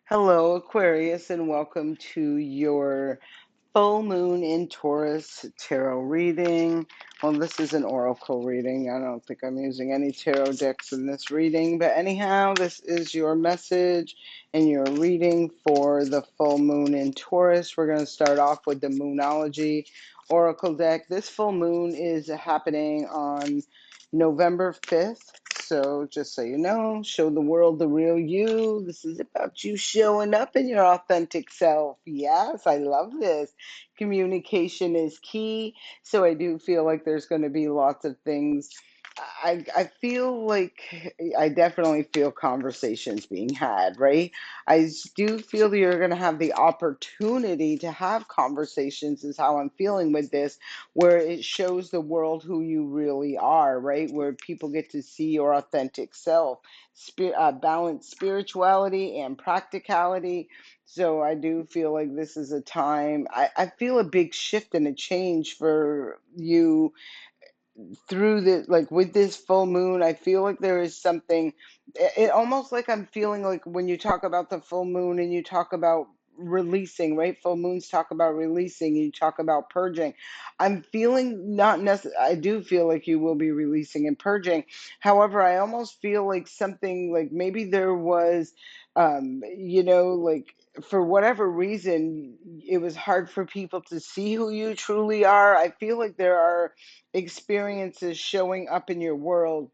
Hello, Aquarius, and welcome to your full moon in Taurus tarot reading. Well, this is an oracle reading. I don't think I'm using any tarot decks in this reading, but anyhow, this is your message and your reading for the full moon in Taurus. We're going to start off with the Moonology oracle deck. This full moon is happening on November 5th. So, just so you know, show the world the real you. This is about you showing up in your authentic self. Yes, I love this. Communication is key. So, I do feel like there's going to be lots of things. I feel like I definitely feel conversations being had, right? Do feel that you're going to have the opportunity to have conversations, is how I'm feeling with this, where it shows the world who you really are, right? Where people get to see your authentic self, balance spirituality and practicality. So I do feel like this is a time, I feel a big shift and a change for you through the, like, with this full moon. I feel like there is something, it almost like I'm feeling like when you talk about the full moon and you talk about releasing, right? Full moons talk about releasing, you talk about purging. I'm feeling not necessarily, I do feel like you will be releasing and purging. However, I almost feel like something, like maybe there was like, for whatever reason it was hard for people to see who you truly are. I feel like there are experiences showing up in your world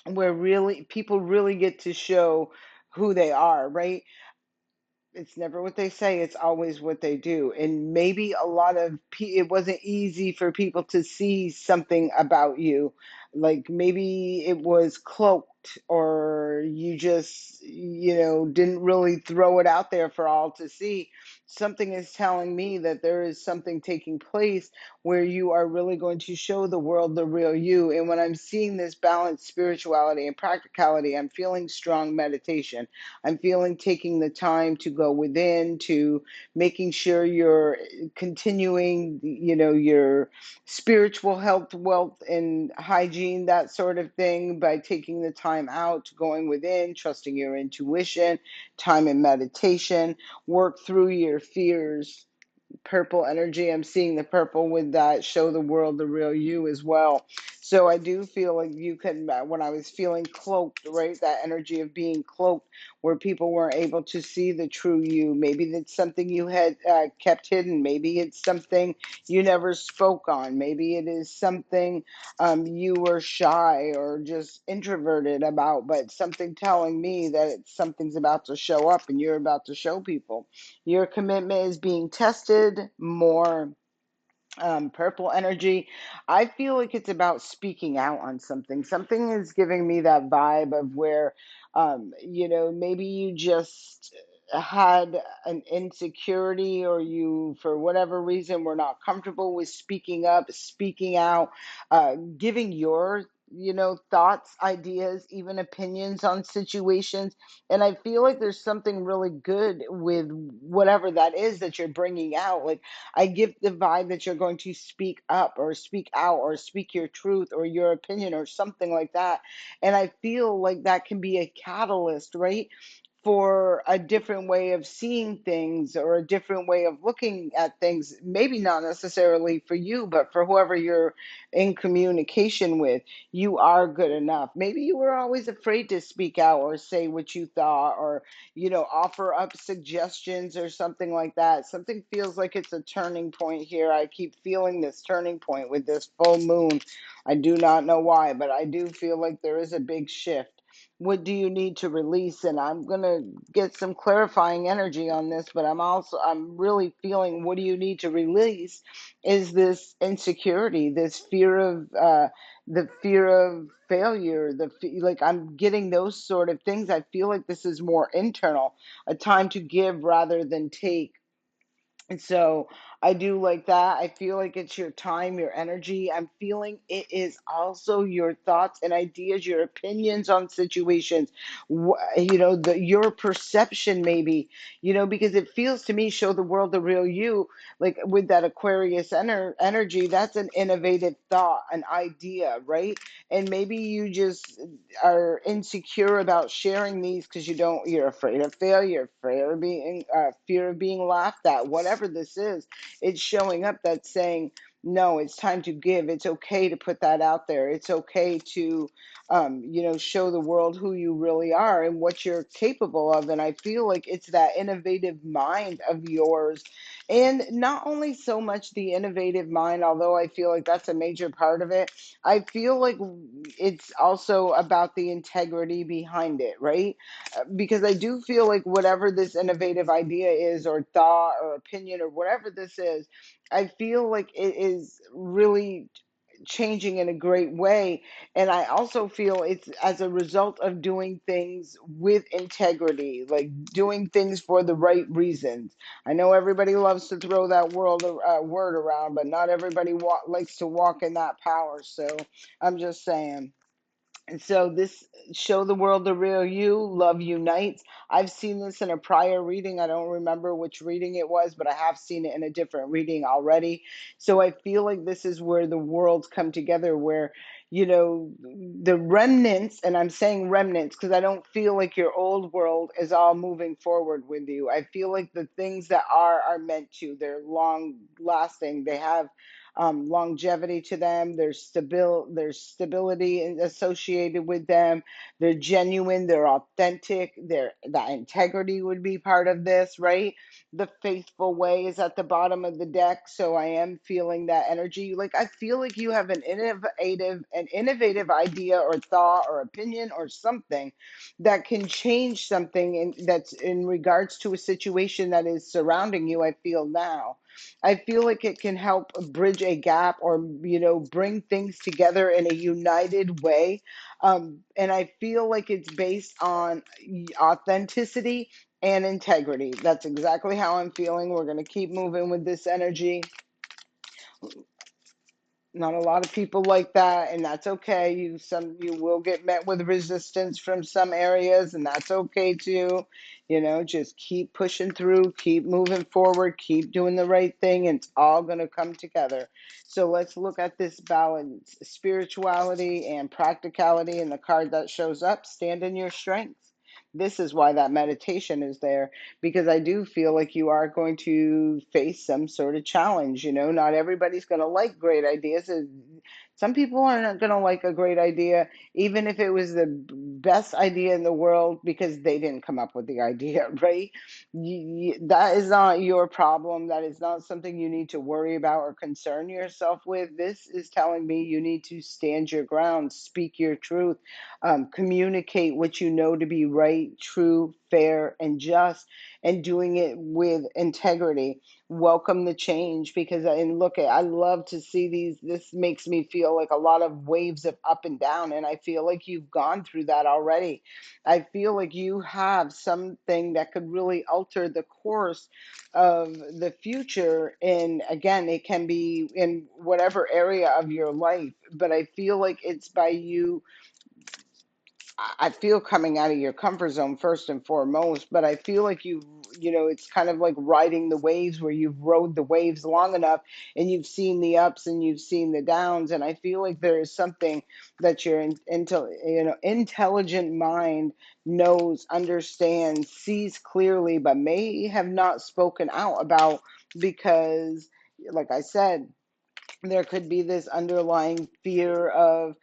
where really people really get to show who they are, right? It's never what they say, it's always what they do. And maybe a lot of it wasn't easy for people to see something about you, like maybe it was cloaked, or you just didn't really throw it out there for all to see. Something is telling me that there is something taking place where you are really going to show the world the real you. And when I'm seeing this balanced spirituality and practicality, I'm feeling strong meditation. I'm feeling taking the time to go within, to making sure you're continuing, your spiritual health, wealth, and hygiene, that sort of thing, by taking the time out, going within, trusting your intuition, time in meditation, work through your fears. Purple energy, I'm seeing the purple with that, show the world the real you as well. So I do feel like you can, when I was feeling cloaked, right, that energy of being cloaked, where people weren't able to see the true you. Maybe that's something you had kept hidden. Maybe it's something you never spoke on. Maybe it is something you were shy or just introverted about, but something telling me that something's about to show up and you're about to show people. Your commitment is being tested more. Purple energy, I feel like it's about speaking out on something. Something is giving me that vibe of where, maybe you just had an insecurity, or you, for whatever reason, were not comfortable with speaking up, speaking out, giving your, thoughts, ideas, even opinions on situations. And I feel like there's something really good with whatever that is that you're bringing out. Like, I give the vibe that you're going to speak up or speak out or speak your truth or your opinion or something like that. And I feel like that can be a catalyst, right? For a different way of seeing things or a different way of looking at things. Maybe not necessarily for you, but for whoever you're in communication with. You are good enough. Maybe you were always afraid to speak out or say what you thought, or offer up suggestions or something like that. Something feels like it's a turning point here. I keep feeling this turning point with this full moon. I do not know why, but I do feel like there is a big shift. What do you need to release? And I'm going to get some clarifying energy on this, but I'm really feeling, what do you need to release is this insecurity, this fear of, the fear of failure, like, I'm getting those sort of things. I feel like this is more internal, a time to give rather than take. And so I do like that. I feel like it's your time, your energy. I'm feeling it is also your thoughts and ideas, your opinions on situations. Your perception maybe, because it feels to me, show the world the real you, like with that Aquarius energy, that's an innovative thought, an idea, right? And maybe you just are insecure about sharing these because you're afraid of failure, fear of being laughed at, whatever this is. It's showing up that's saying, no, it's time to give. It's okay to put that out there. It's okay to, show the world who you really are and what you're capable of. And I feel like it's that innovative mind of yours. And not only so much the innovative mind, although I feel like that's a major part of it, I feel like it's also about the integrity behind it, right? Because I do feel like whatever this innovative idea is, or thought, or opinion, or whatever this is, I feel like it is really changing in a great way. And I also feel it's as a result of doing things with integrity, like doing things for the right reasons. I know everybody loves to throw that word around, but not everybody likes to walk in that power. So I'm just saying. And so this, show the world the real you, love unites. I've seen this in a prior reading. I don't remember which reading it was, but I have seen it in a different reading already. So I feel like this is where the worlds come together, where, the remnants, and I'm saying remnants because I don't feel like your old world is all moving forward with you. I feel like the things that are meant to, they're long lasting. They have longevity to them. There's stability associated with them. They're genuine. They're authentic. That integrity would be part of this, right? The faithful way is at the bottom of the deck, so I am feeling that energy. Like I feel like you have an innovative idea or thought or opinion or something that can change something that's in regards to a situation that is surrounding you. I feel now. I feel like it can help bridge a gap, or, bring things together in a united way. And I feel like it's based on authenticity and integrity. That's exactly how I'm feeling. We're going to keep moving with this energy. Not a lot of people like that, and that's okay. You will get met with resistance from some areas, and that's okay too. Just keep pushing through, keep moving forward, keep doing the right thing, and it's all going to come together. So let's look at this balance: spirituality and practicality. And the card that shows up, stand in your strength. This is why that meditation is there, because I do feel like you are going to face some sort of challenge. Not everybody's going to like great ideas. Some people are not going to like a great idea, even if it was the best idea in the world, because they didn't come up with the idea, right? That is not your problem. That is not something you need to worry about or concern yourself with. This is telling me you need to stand your ground, speak your truth, communicate what you know to be right, true, fair, and just, and doing it with integrity. Welcome the change, because and look at, I love to see these. This makes me feel like a lot of waves of up and down, and I feel like you've gone through that already. I feel like you have something that could really alter the course of the future. And again, it can be in whatever area of your life, but I feel like it's by you. I feel coming out of your comfort zone first and foremost, but I feel like it's kind of like riding the waves, where you've rode the waves long enough and you've seen the ups and you've seen the downs. And I feel like there is something that your intelligent mind knows, understands, sees clearly, but may have not spoken out about, because, like I said, there could be this underlying fear of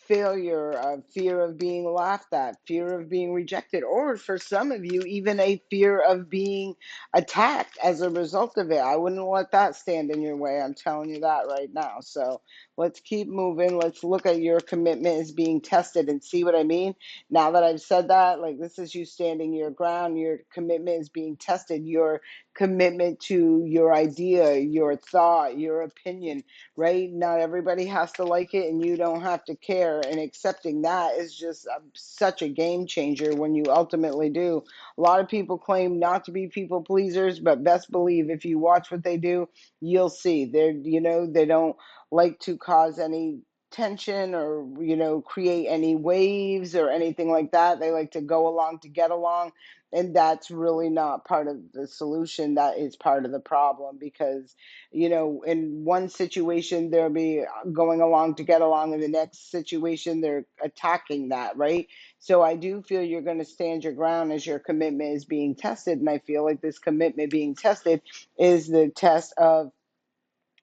failure, fear of being laughed at, fear of being rejected, or for some of you, even a fear of being attacked as a result of it. I wouldn't let that stand in your way. I'm telling you that right now. So Let's keep moving. Let's look at your commitment as being tested and see what I mean. Now that I've said that, like this is you standing your ground, your commitment is being tested, your commitment to your idea, your thought, your opinion, right? Not everybody has to like it and you don't have to care. And accepting that is just such a game changer when you ultimately do. A lot of people claim not to be people pleasers, but best believe if you watch what they do, you'll see. They don't like to cause any tension or create any waves or anything like that. They like to go along to get along, and that's really not part of the solution. That is part of the problem, because in one situation they'll be going along to get along, in the next situation they're attacking that, right? So I do feel you're going to stand your ground as your commitment is being tested, and I feel like this commitment being tested is the test of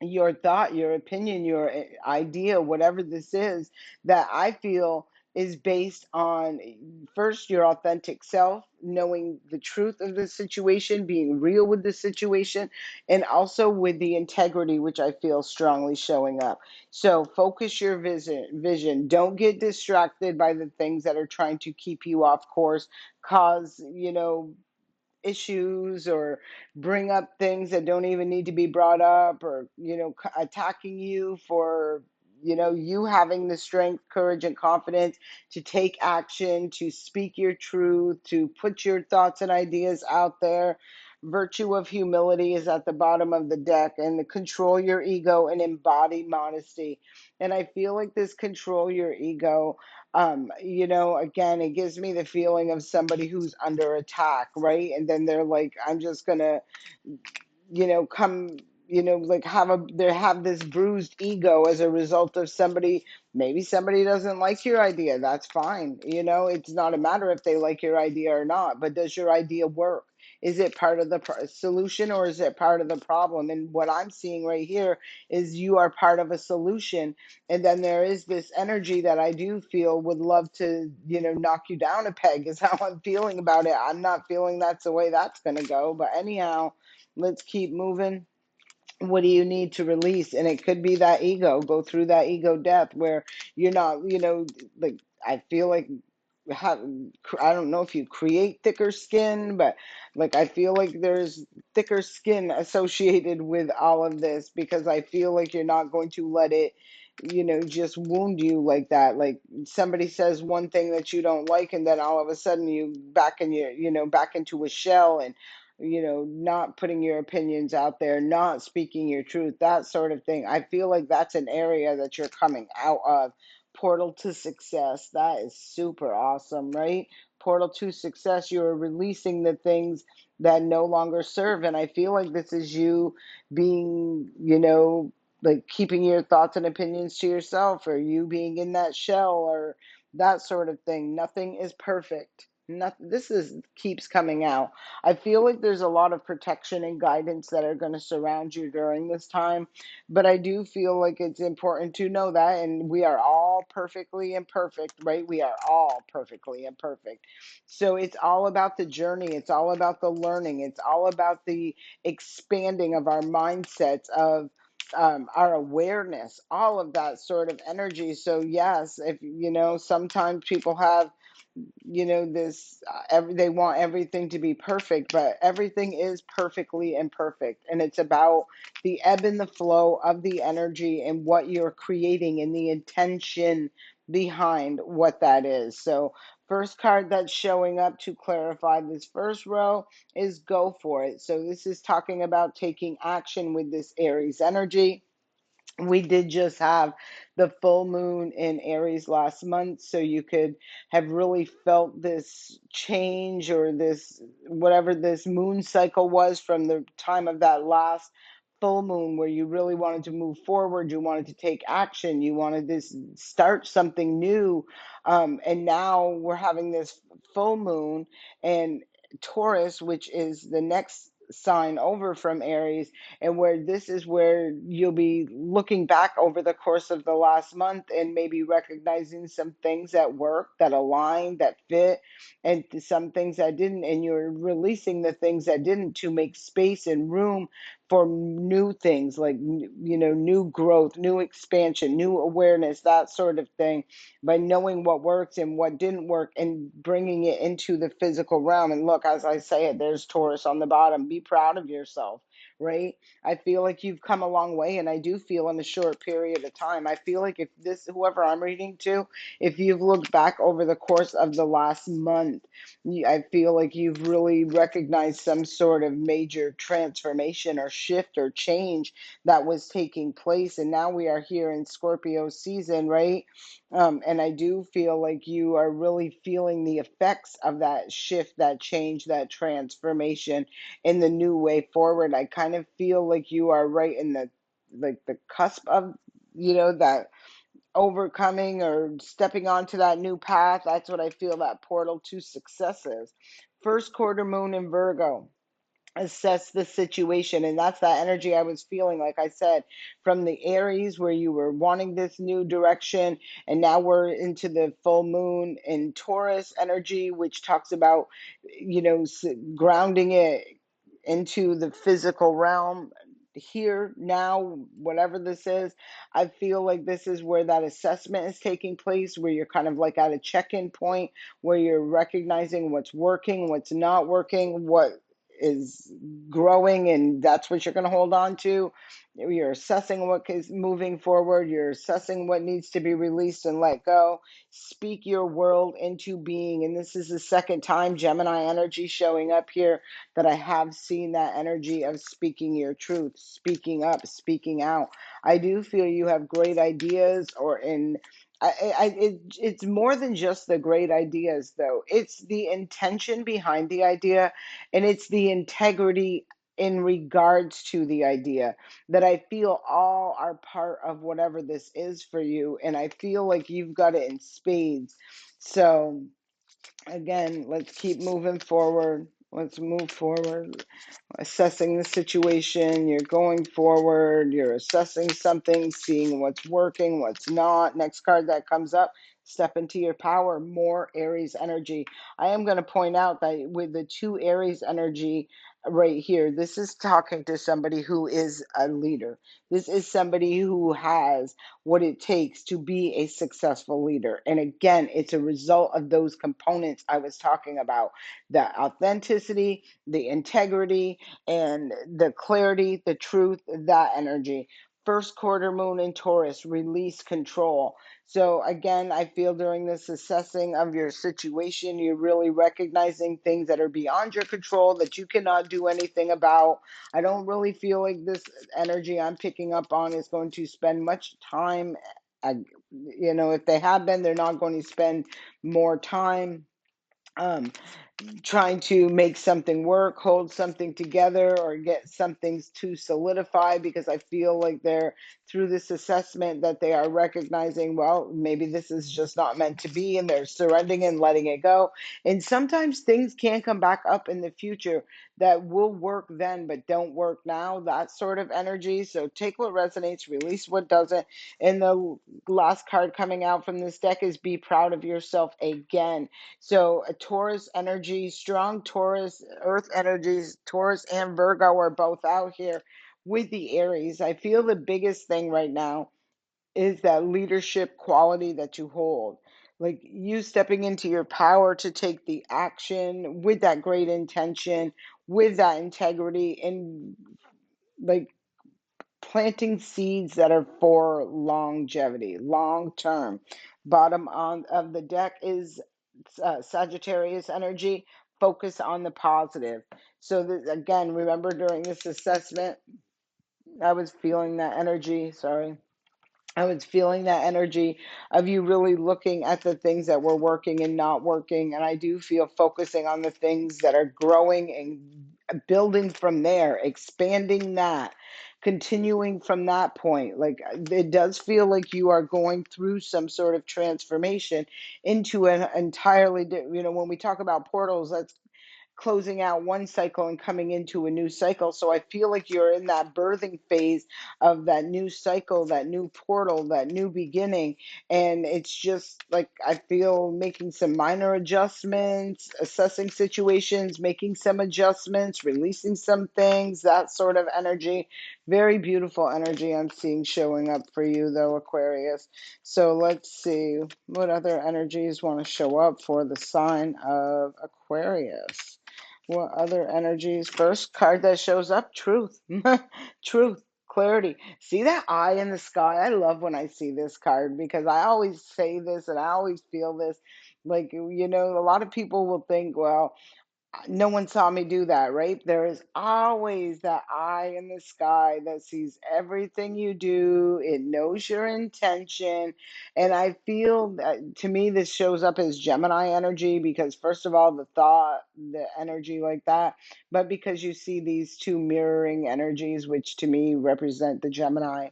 your thought, your opinion, your idea, whatever this is, that I feel is based on first your authentic self, knowing the truth of the situation, being real with the situation, and also with the integrity, which I feel strongly showing up. So focus your vision. Don't get distracted by the things that are trying to keep you off course, cause, issues, or bring up things that don't even need to be brought up, or attacking you for you having the strength, courage, and confidence to take action, to speak your truth, to put your thoughts and ideas out there. Virtue of humility is at the bottom of the deck, and the control your ego and embody modesty. And I feel like this control your ego, again, it gives me the feeling of somebody who's under attack, right? And then they're like, I'm just gonna, come, like they have this bruised ego as a result of somebody. Maybe somebody doesn't like your idea. That's fine. It's not a matter if they like your idea or not, but does your idea work? Is it part of the solution, or is it part of the problem? And what I'm seeing right here is you are part of a solution. And then there is this energy that I do feel would love to, knock you down a peg, is how I'm feeling about it. I'm not feeling that's the way that's going to go. But anyhow, let's keep moving. What do you need to release? And it could be that ego. Go through that ego death where you're not, like, I feel like have, I don't know if you create thicker skin, but like I feel like there's thicker skin associated with all of this, because I feel like you're not going to let it, just wound you like that. Like somebody says one thing that you don't like, and then all of a sudden you back in your, back into a shell, and not putting your opinions out there, not speaking your truth, that sort of thing. I feel like that's an area that you're coming out of. Portal to success. That is super awesome, right? Portal to success. You're releasing the things that no longer serve. And I feel like this is you being, like keeping your thoughts and opinions to yourself, or you being in that shell, or that sort of thing. Nothing is perfect. Nothing, this is keeps coming out. I feel like there's a lot of protection and guidance that are going to surround you during this time, but I do feel like it's important to know that, and we are all perfectly imperfect, right? We are all perfectly imperfect. So it's all about the journey. It's all about the learning. It's all about the expanding of our mindsets, of our awareness, all of that sort of energy. So yes, if sometimes people have this they want everything to be perfect, but everything is perfectly imperfect, and it's about the ebb and the flow of the energy and what you're creating and the intention behind what that is. So first card that's showing up to clarify this first row is go for it. So this is talking about taking action with this Aries energy. We did just have the full moon in Aries last month, so you could have really felt this change, or this whatever this moon cycle was from the time of that last full moon, where you really wanted to move forward, you wanted to take action, you wanted to start something new. And now we're having this full moon, and Taurus, which is the next sign over from Aries, and where this is where you'll be looking back over the course of the last month and maybe recognizing some things that work, that align, that fit, and some things that didn't, and you're releasing the things that didn't to make space and room for new things, like, new growth, new expansion, new awareness, that sort of thing, by knowing what works and what didn't work and bringing it into the physical realm. And look, as I say it, there's Taurus on the bottom. Be proud of yourself, right? I feel like you've come a long way, and I do feel in a short period of time. I feel like if this, whoever I'm reading to, if you've looked back over the course of the last month, I feel like you've really recognized some sort of major transformation or shift or change that was taking place. And now we are here in Scorpio season, right? And I do feel like you are really feeling the effects of that shift, that change, that transformation in the new way forward. I kind of feel like you are right in the cusp of, that overcoming or stepping onto that new path. That's what I feel that portal to success is. First quarter moon in Virgo. Assess the situation, and that's that energy I was feeling, like I said, from the Aries where you were wanting this new direction, and now we're into the full moon in Taurus energy, which talks about, grounding it into the physical realm here now, whatever this is. I feel like this is where that assessment is taking place, where you're kind of like at a check-in point, where you're recognizing what's working, what's not working, what is growing, and that's what you're going to hold on to. You're assessing what is moving forward. You're assessing what needs to be released and let go. Speak your world into being. And this is the second time Gemini energy showing up here that I have seen that energy of speaking your truth, speaking up, speaking out. I do feel you have great ideas, or in it's more than just the great ideas, though. It's the intention behind the idea, and it's the integrity in regards to the idea that I feel all are part of whatever this is for you. And I feel like you've got it in spades. So, again, let's keep moving forward. Let's move forward, assessing the situation. You're going forward, you're assessing something, seeing what's working, what's not. Next card that comes up, step into your power, more Aries energy. I am going to point out that with the two Aries energy right here, this is talking to somebody who is a leader. This is somebody who has what it takes to be a successful leader. And again, it's a result of those components I was talking about: the authenticity, the integrity, and the clarity, the truth, that energy. First quarter moon in Taurus, release control. So again, I feel during this assessing of your situation, you're really recognizing things that are beyond your control that you cannot do anything about. I don't really feel like this energy I'm picking up on is going to spend much time. uh, if they have been, they're not going to spend more time. Um, Trying to make something work, hold something together, or get something to solidify, because I feel like they're through this assessment that they are recognizing, well, maybe this is just not meant to be, and they're surrendering and letting it go. And sometimes things can come back up in the future that will work then but don't work now, that sort of energy. So take what resonates, release what doesn't. And the last card coming out from this deck is be proud of yourself again. So a Taurus energy, strong Taurus, earth energies, Taurus and Virgo are both out here with the Aries. I feel the biggest thing right now is that leadership quality that you hold. Like you stepping into your power to take the action with that great intention, with that integrity, and like planting seeds that are for longevity, long term. Bottom on of the deck is Sagittarius energy. Focus on the positive. So again, remember during this assessment, I was feeling that energy. Sorry. I was feeling that energy of you really looking at the things that were working and not working. And I do feel focusing on the things that are growing and building from there, expanding that, continuing from that point. Like it does feel like you are going through some sort of transformation into an entirely, when we talk about portals, that's closing out one cycle and coming into a new cycle. So I feel like you're in that birthing phase of that new cycle, that new portal, that new beginning. And it's just like I feel making some minor adjustments, assessing situations, making some adjustments, releasing some things, that sort of energy. Very beautiful energy I'm seeing showing up for you, though, Aquarius. So let's see what other energies want to show up for the sign of Aquarius. What other energies? First card that shows up, truth. Truth, clarity. See that eye in the sky? I love when I see this card because I always say this and I always feel this. Like, a lot of people will think, well, no one saw me do that, right? There is always that eye in the sky that sees everything you do. It knows your intention. And I feel that to me, this shows up as Gemini energy because, first of all, the thought, the energy like that, but because you see these two mirroring energies, which to me represent the Gemini.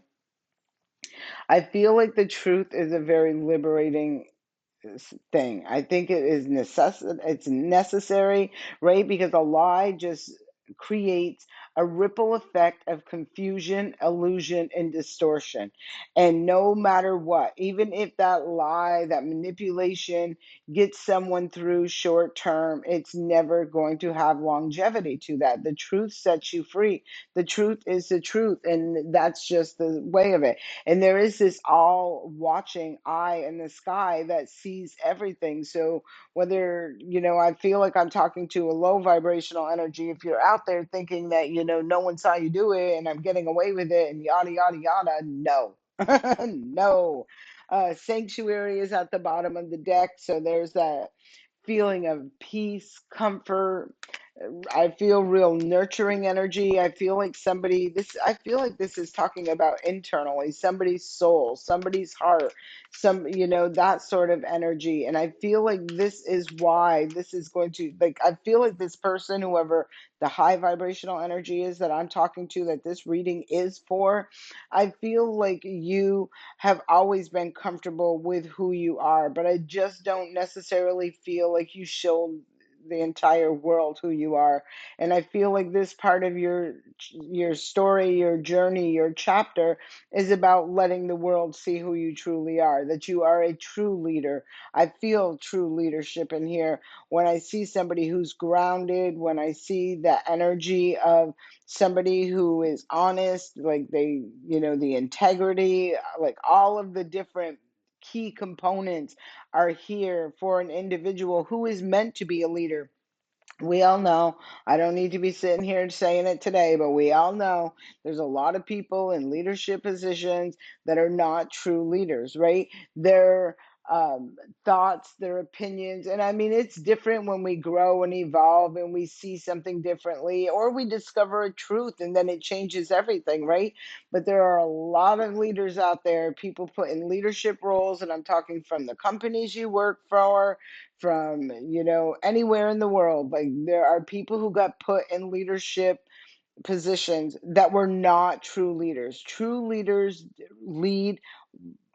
I feel like the truth is a very liberating thing. I think it's necessary, right? Because a lie just creates a ripple effect of confusion, illusion, and distortion. And no matter what, even if that lie, that manipulation gets someone through short term, it's never going to have longevity to that. The truth sets you free. The truth is the truth, and that's just the way of it. And there is this all watching eye in the sky that sees everything. So whether, I feel like I'm talking to a low vibrational energy, if you're out there thinking that, no one saw you do it and I'm getting away with it and yada, yada, yada, no. No. Sanctuary is at the bottom of the deck. So there's that feeling of peace, comfort. I feel real nurturing energy. I feel like this is talking about internally, somebody's soul, somebody's heart, that sort of energy. And I feel like this is why this is going to, like, I feel like this person, whoever the high vibrational energy is that I'm talking to, that this reading is for, I feel like you have always been comfortable with who you are, but I just don't necessarily feel like you show the entire world who you are. And I feel like this part of your story, your journey, your chapter is about letting the world see who you truly are, that you are a true leader. I feel true leadership in here when I see somebody who's grounded, when I see the energy of somebody who is honest, like the integrity, like all of the different key components are here for an individual who is meant to be a leader. We all know, I don't need to be sitting here saying it today, but we all know there's a lot of people in leadership positions that are not true leaders, right? Their um, thoughts, their opinions, and I mean, it's different when we grow and evolve and we see something differently, or we discover a truth and then it changes everything, right? But there are a lot of leaders out there, people put in leadership roles, and I'm talking from the companies you work for, from anywhere in the world. Like, there are people who got put in leadership positions that were not true leaders. True leaders lead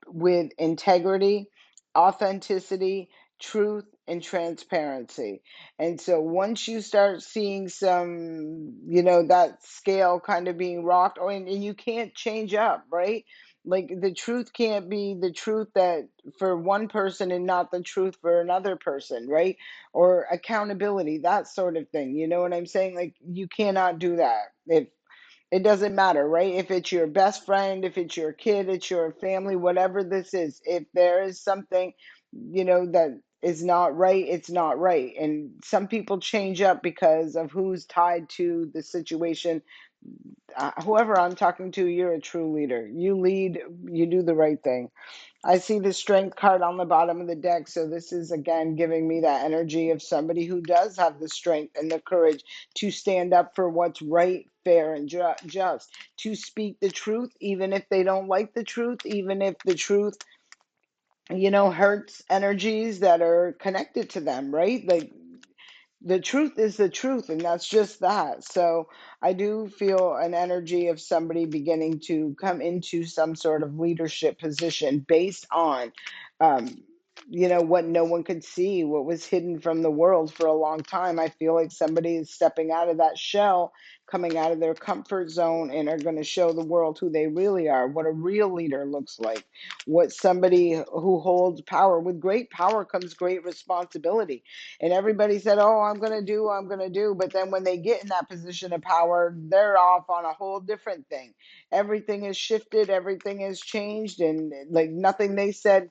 with integrity, authenticity, truth, and transparency. And so once you start seeing some, that scale kind of being rocked, and you can't change up, right? Like, the truth can't be the truth that for one person and not the truth for another person, right? Or accountability, that sort of thing. You know what I'm saying? Like, you cannot do that. If it doesn't matter, right? If it's your best friend, if it's your kid, it's your family, whatever this is, if there is something, that is not right, it's not right. And some people change up because of who's tied to the situation. Whoever I'm talking to, you're a true leader. You lead, you do the right thing. I see the strength card on the bottom of the deck. So this is again giving me that energy of somebody who does have the strength and the courage to stand up for what's right, fair, and just, to speak the truth, even if they don't like the truth, even if the truth, hurts energies that are connected to them, right? Like, the truth is the truth, and that's just that. So I do feel an energy of somebody beginning to come into some sort of leadership position based on um, what no one could see, what was hidden from the world for a long time. I feel like somebody is stepping out of that shell, coming out of their comfort zone, and are going to show the world who they really are, what a real leader looks like, what somebody who holds power. With great power comes great responsibility. And everybody said, oh, I'm going to do. But then when they get in that position of power, they're off on a whole different thing. Everything is shifted, everything is changed, and like nothing they said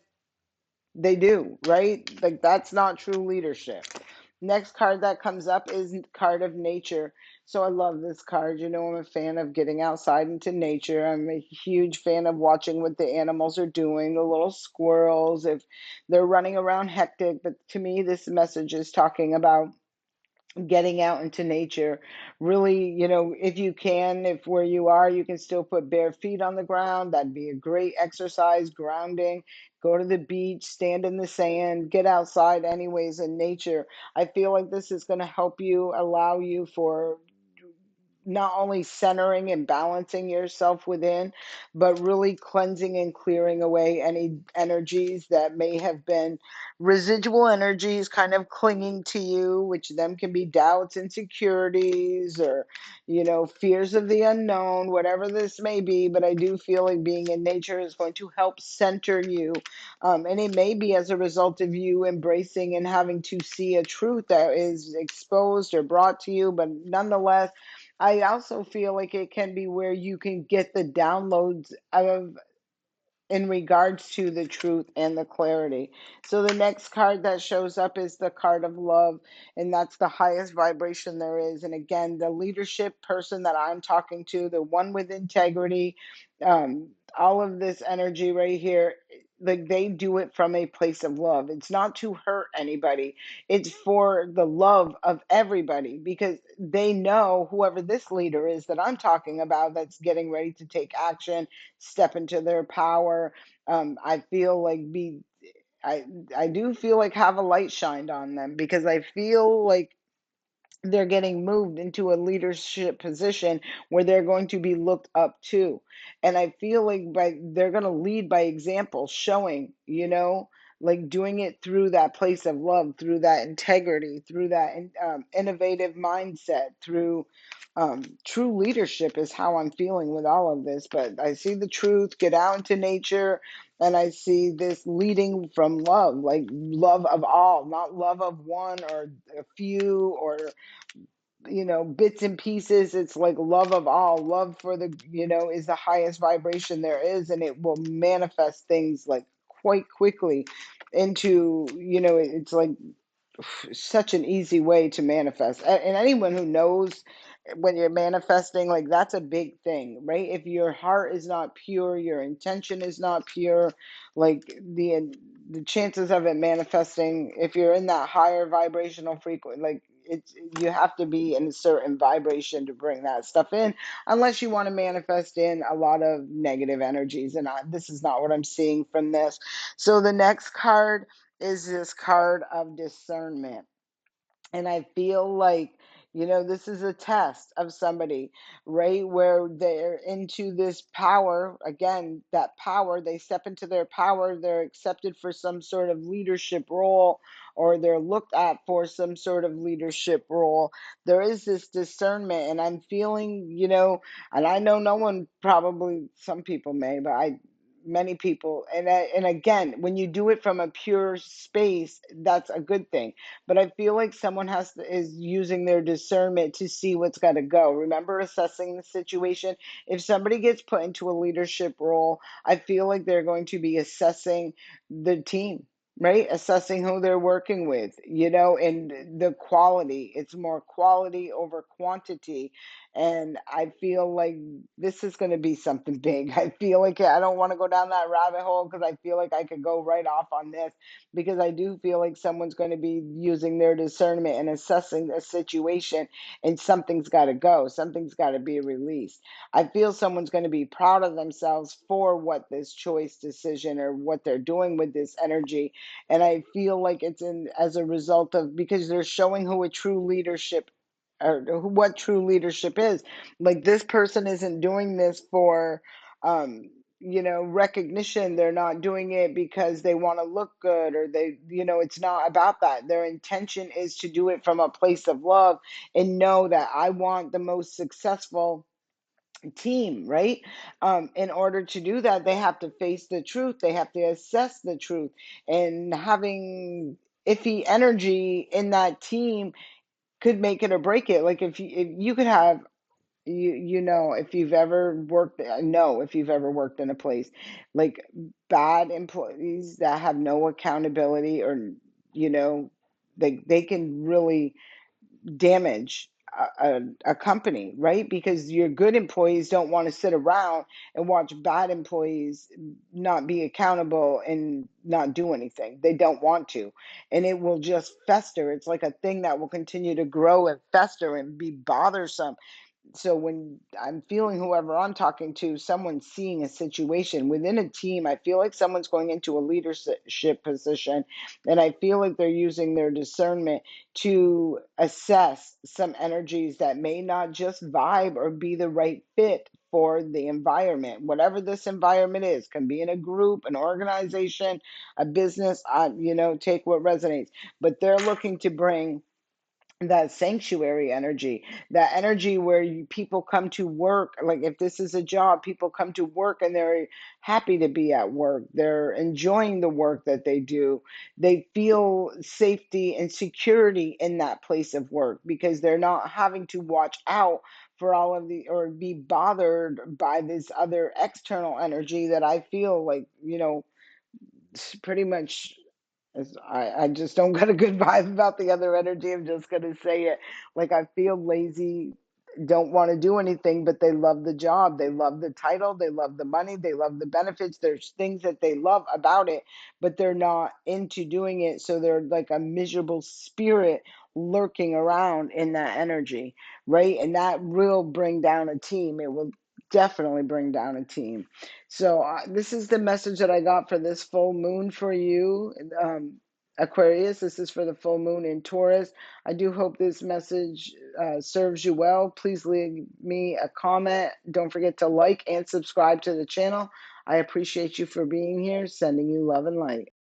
they do, right? Like that's not true leadership. Next card that comes up is card of nature. So I love this card. I'm a fan of getting outside into nature. I'm a huge fan of watching what the animals are doing, the little squirrels, if they're running around hectic. But to me, this message is talking about getting out into nature. Really, if you can, if where you are you can still put bare feet on the ground, that'd be a great exercise, grounding. Go to the beach, stand in the sand, get outside anyways in nature. I feel like this is going to help you, allow you for not only centering and balancing yourself within, but really cleansing and clearing away any energies that may have been residual energies kind of clinging to you, which then can be doubts, insecurities, or, fears of the unknown, whatever this may be. But I do feel like being in nature is going to help center you. And it may be as a result of you embracing and having to see a truth that is exposed or brought to you, but nonetheless, I also feel like it can be where you can get the downloads of in regards to the truth and the clarity. So the next card that shows up is the card of love, and that's the highest vibration there is. And again, the leadership person that I'm talking to, the one with integrity, all of this energy right here, like they do it from a place of love. It's not to hurt anybody. It's for the love of everybody, because they know whoever this leader is that I'm talking about that's getting ready to take action, step into their power. I feel like I I do feel like have a light shined on them, because I feel like they're getting moved into a leadership position where they're going to be looked up to. And I feel like they're going to lead by example, showing, like doing it through that place of love, through that integrity, through that innovative mindset, through true leadership is how I'm feeling with all of this. But I see the truth, get out into nature, and I see this leading from love, like love of all, not love of one or a few, or bits and pieces. It's like love of all. Love for the, is the highest vibration there is, and it will manifest things like quite quickly into, it's like such an easy way to manifest. And anyone who knows when you're manifesting, like that's a big thing, right? If your heart is not pure, your intention is not pure, like the chances of it manifesting, if you're in that higher vibrational frequency, like it's, you have to be in a certain vibration to bring that stuff in, unless you want to manifest in a lot of negative energies. And this is not what I'm seeing from this. So the next card is this card of discernment. And I feel like, this is a test of somebody, right? Where they're into this power. Again, that power, they step into their power, they're accepted for some sort of leadership role, or they're looked at for some sort of leadership role. There is this discernment, and I'm feeling, and I know no one, probably some people may, but many people, and again, when you do it from a pure space, that's a good thing. But I feel like someone is using their discernment to see what's got to go. Remember assessing the situation. If somebody gets put into a leadership role, I feel like they're going to be assessing the team, right? Assessing who they're working with, and the quality. It's more quality over quantity. And I feel like this is going to be something big. I feel like I don't want to go down that rabbit hole, because I feel like I could go right off on this, because I do feel like someone's going to be using their discernment and assessing a situation, and something's got to go. Something's got to be released. I feel someone's going to be proud of themselves for what this choice, decision, or what they're doing with this energy. And I feel like it's in as a result of, because they're showing who a true leadership, or what true leadership is. Like this person isn't doing this for recognition. They're not doing it because they want to look good, or it's not about that. Their intention is to do it from a place of love and know that I want the most successful team, right? In order to do that, they have to face the truth. They have to assess the truth. And having iffy energy in that team could make it or break it. Like if you could have if you've ever worked, know if you've ever worked in a place like bad employees that have no accountability, or you know they can really damage a company, right? Because your good employees don't want to sit around and watch bad employees not be accountable and not do anything. They don't want to. And it will just fester. It's like a thing that will continue to grow and fester and be bothersome. So when I'm feeling whoever I'm talking to, someone's seeing a situation within a team, I feel like someone's going into a leadership position, and I feel like they're using their discernment to assess some energies that may not just vibe or be the right fit for the environment. Whatever this environment is, can be in a group, an organization, a business, take what resonates. But they're looking to bring that sanctuary energy, that energy where people come to work. Like if this is a job, people come to work and they're happy to be at work. They're enjoying the work that they do. They feel safety and security in that place of work because they're not having to watch out for all of the, or be bothered by this other external energy that I feel like, pretty much I just don't get a good vibe about the other energy. I'm just going to say it. Like, I feel lazy, don't want to do anything, but they love the job. They love the title. They love the money. They love the benefits. There's things that they love about it, but they're not into doing it. So they're like a miserable spirit lurking around in that energy, right? And that will bring down a team. It will definitely bring down a team. So this is the message that I got for this full moon for you, Aquarius. This is for the full moon in Taurus. I do hope this message serves you well. Please leave me a comment. Don't forget to like and subscribe to the channel. I appreciate you for being here. Sending you love and light.